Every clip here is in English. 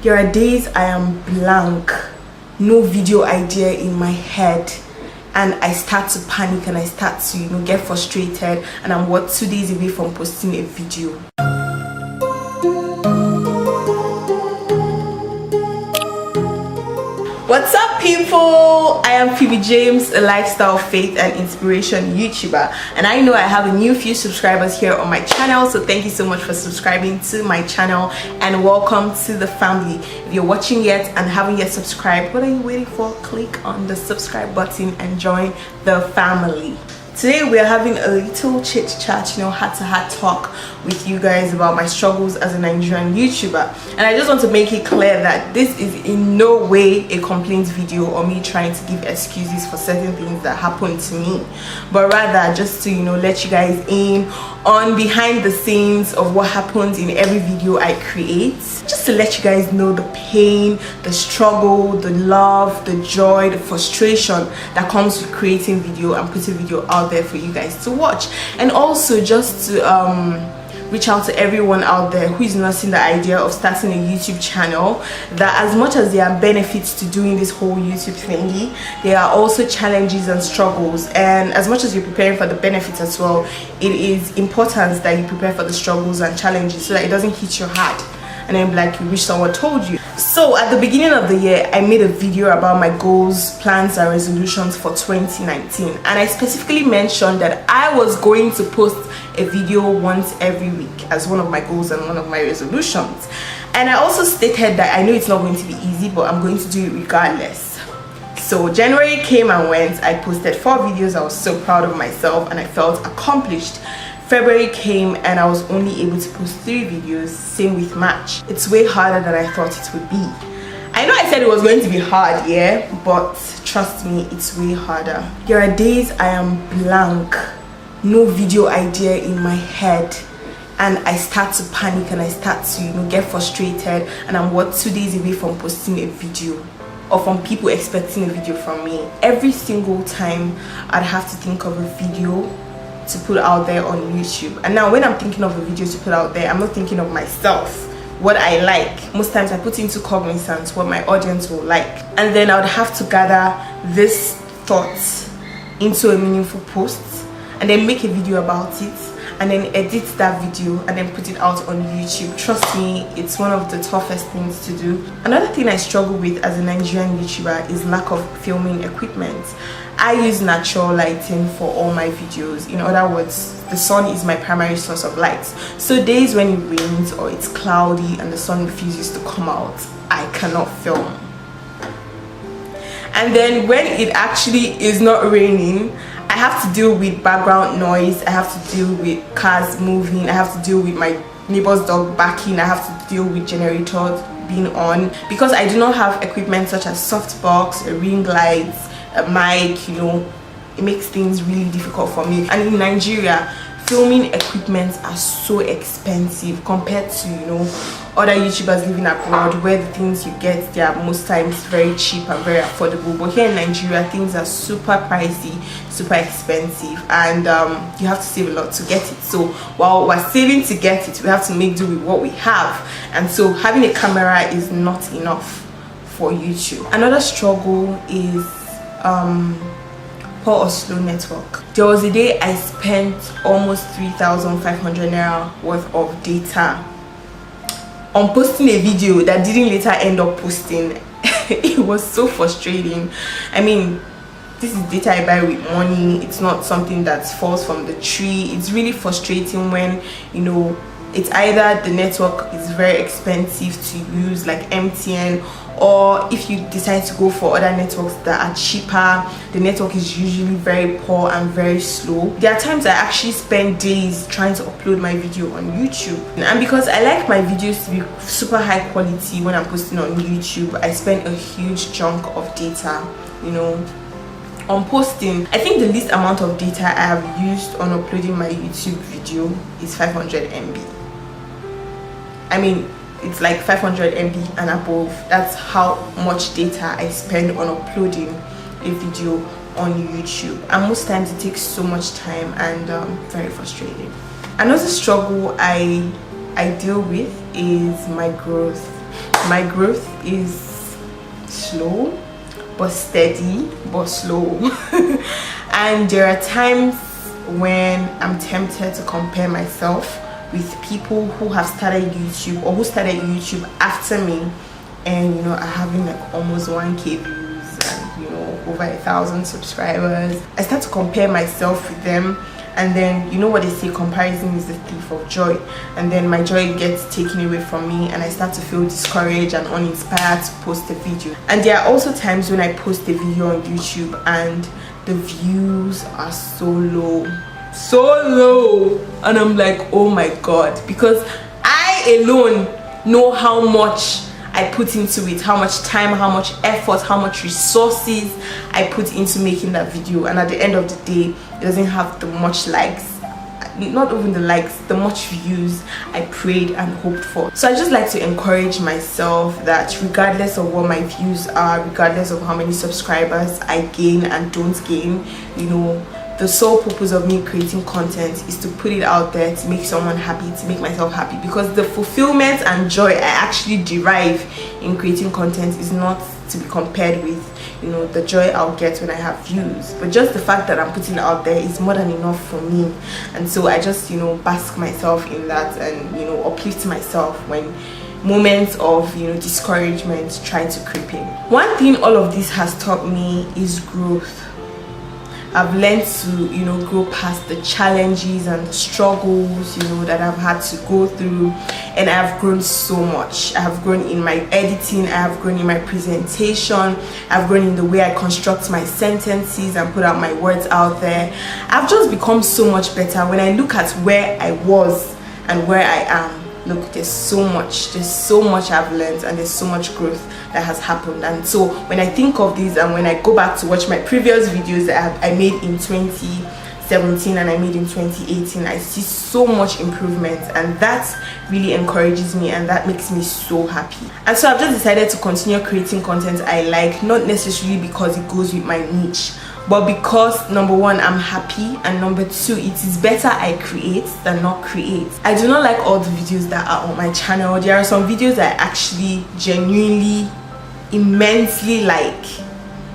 There are days I am blank, no video idea in my head, and I start to panic and I start to get frustrated, and I'm 2 days away from posting a video. What's up, people? I am Phoebe James, a lifestyle, faith and inspiration YouTuber, and I know I have a new few subscribers here on my channel, so thank you so much for subscribing to my channel and welcome to the family. If you're watching yet and haven't yet subscribed, what are you waiting for? Click on the subscribe button and join the family. Today we are having a little chit chat, heart-to-heart talk with you guys about my struggles as a Nigerian YouTuber. And I just want to make it clear that this is in no way a complaint video or me trying to give excuses for certain things that happened to me, but rather just to let you guys in on behind the scenes of what happens in every video I create, just to let you guys know the pain, the struggle, the love, the joy, the frustration that comes with creating video and putting video out there for you guys to watch. And also just to reach out to everyone out there who is nursing the idea of starting a YouTube channel, that as much as there are benefits to doing this whole YouTube thingy, there are also challenges and struggles, and as much as you're preparing for the benefits as well, it is important that you prepare for the struggles and challenges so that it doesn't hit your heart and then like you wish someone told you. So at the beginning of the year, I made a video about my goals, plans and resolutions for 2019, and I specifically mentioned that I was going to post a video once every week as one of my goals and one of my resolutions. And I also stated that I know it's not going to be easy, but I'm going to do it regardless. So January came and went. I posted 4 videos. I was so proud of myself and I felt accomplished. February came and I was only able to post 3 videos. Same with March. It's way harder than I thought it would be. I know I said it was going to be hard, yeah, but trust me, it's way harder. There are days I am blank, no video idea in my head, and I start to panic and I start to get frustrated, and I'm 2 days away from posting a video or from people expecting a video from me. Every single time I'd have to think of a video to put out there on YouTube. And now when I'm thinking of a video to put out there, I'm not thinking of myself, what I like. Most times I put into cognizance what my audience will like, and then I would have to gather this thoughts into a meaningful post and then make a video about it and then edit that video and then put it out on YouTube. Trust me, it's one of the toughest things to do. Another thing I struggle with as a Nigerian YouTuber is lack of filming equipment. I use natural lighting for all my videos. In other words, the sun is my primary source of light. So days when it rains or it's cloudy and the sun refuses to come out, I cannot film. And then when it actually is not raining, I have to deal with background noise, I have to deal with cars moving, I have to deal with my neighbor's dog barking, I have to deal with generators being on, because I do not have equipment such as softbox, a ring light, a mic. It makes things really difficult for me. And in Nigeria, filming equipment are so expensive compared to other YouTubers living abroad, where the things you get, they are most times very cheap and very affordable. But here in Nigeria, things are super pricey, super expensive, and you have to save a lot to get it. So while we're saving to get it, we have to make do with what we have, and so having a camera is not enough for YouTube. Another struggle is poor or slow network. There was a day I spent almost 3,500 naira worth of data on posting a video that didn't later end up posting. It was so frustrating. I mean, this is data I buy with money. It's not something that falls from the tree. It's really frustrating when it's either the network is very expensive to use like MTN, or if you decide to go for other networks that are cheaper, the network is usually very poor and very slow. There are times I actually spend days trying to upload my video on YouTube, and because I like my videos to be super high quality when I'm posting on YouTube, I spend a huge chunk of data on posting. I think the least amount of data I have used on uploading my YouTube video is 500 MB. I mean, it's like 500 MB and above. That's how much data I spend on uploading a video on YouTube, and most times it takes so much time and very frustrating. Another struggle I deal with is my growth. my growth is slow but steady but slow. And there are times when I'm tempted to compare myself with people who have started YouTube or who started YouTube after me, and you know, are having like almost 1k views and you know, over 1,000 subscribers. I start to compare myself with them, and then you know what they say, comparison is the thief of joy, and then my joy gets taken away from me and I start to feel discouraged and uninspired to post a video. And there are also times when I post a video on YouTube and the views are so low, and I'm like, oh my god, because I alone know how much I put into it, how much time, how much effort, how much resources I put into making that video, and at the end of the day it doesn't have the much likes, not even the likes, the much views I prayed and hoped for. So I just like to encourage myself that regardless of what my views are, regardless of how many subscribers I gain and don't gain, you know, the sole purpose of me creating content is to put it out there to make someone happy, to make myself happy, because the fulfillment and joy I actually derive in creating content is not to be compared with, you know, the joy I'll get when I have views. But just the fact that I'm putting it out there is more than enough for me, and so I just, you know, bask myself in that and, you know, uplift myself when moments of, you know, discouragement try to creep in. One thing all of this has taught me is growth. I've learned to, you know, grow past the challenges and the struggles, you know, that I've had to go through, and I've grown so much. I have grown in my editing, I have grown in my presentation, I've grown in the way I construct my sentences and put out my words out there. I've just become so much better. When I look at where I was and where I am, look, there's so much I've learned, and there's so much growth that has happened. And so when I think of this and when I go back to watch my previous videos that I made in 2017 and I made in 2018, I see so much improvement, and that really encourages me and that makes me so happy. And so I've just decided to continue creating content I like, not necessarily because it goes with my niche, but because number one, I'm happy, and number two, it is better I create than not create. I do not like all the videos that are on my channel. There are some videos I actually genuinely immensely like.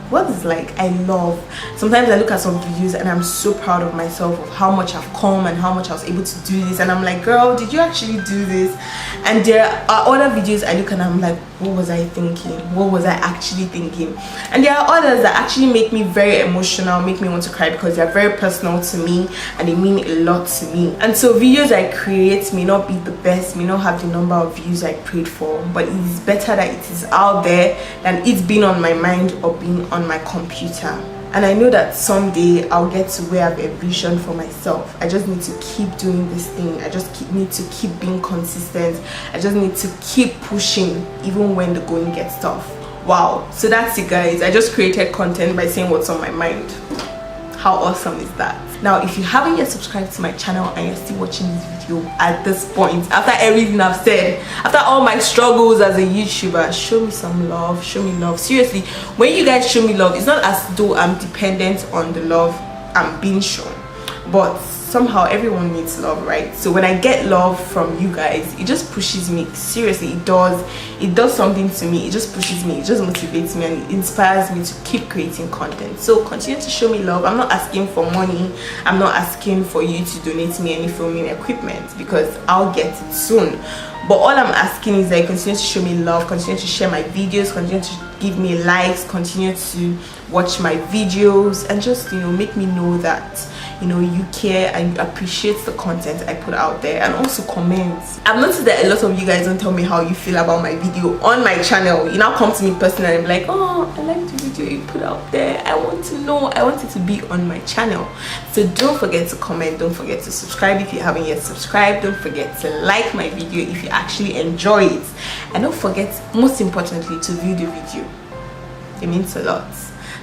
What is like, I love. Sometimes I look at some videos and I'm so proud of myself of how much I've come and how much I was able to do this, and I'm like, girl, did you actually do this? And there are other videos I look and I'm like, what was I thinking? What was I actually thinking? And there are others that actually make me very emotional, make me want to cry, because they're very personal to me and they mean a lot to me. And so videos I create may not be the best, may not have the number of views I prayed for, but it is better that it is out there than it's been on my mind or being on my computer. And I know that someday I'll get to where I have a vision for myself. I just need to keep doing this thing. I just need to keep being consistent. I just need to keep pushing even when the going gets tough. Wow, so that's it, guys. I just created content by saying what's on my mind. How awesome is that? Now, if you haven't yet subscribed to my channel and you're still watching this video at this point, after everything I've said, after all my struggles as a YouTuber, show me some love, show me love. Seriously, when you guys show me love, it's not as though I'm dependent on the love I'm being shown, but somehow everyone needs love, right? So when I get love from you guys, it just pushes me. Seriously, it does something to me. It just pushes me, it just motivates me, and it inspires me to keep creating content. So continue to show me love. I'm not asking for money, I'm not asking for you to donate me any filming equipment, because I'll get it soon. But all I'm asking is that you continue to show me love, continue to share my videos, continue to give me likes, continue to watch my videos, and just, you know, make me know that, you know, you care and you appreciate the content I put out there, and also comment. I've noticed that a lot of you guys don't tell me how you feel about my video on my channel. You now come to me personally and be like, oh, I like the video you put out there, I want to know, I want it to be on my channel. So don't forget to comment, don't forget to subscribe if you haven't yet subscribed, don't forget to like my video if you actually enjoy it, and don't forget, most importantly, to view the video. It means a lot.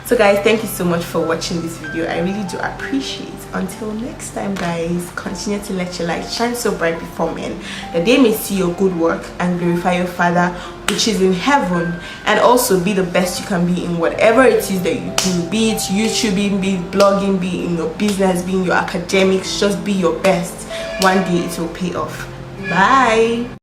So guys, thank you so much for watching this video. I really do appreciate it. Until next time, guys, continue to let your light shine so bright before men, that they may see your good work and glorify your Father which is in heaven. And also be the best you can be in whatever it is that you do, be it YouTubing, be it blogging, be it in your business, be in your academics. Just be your best. One day it will pay off. Bye.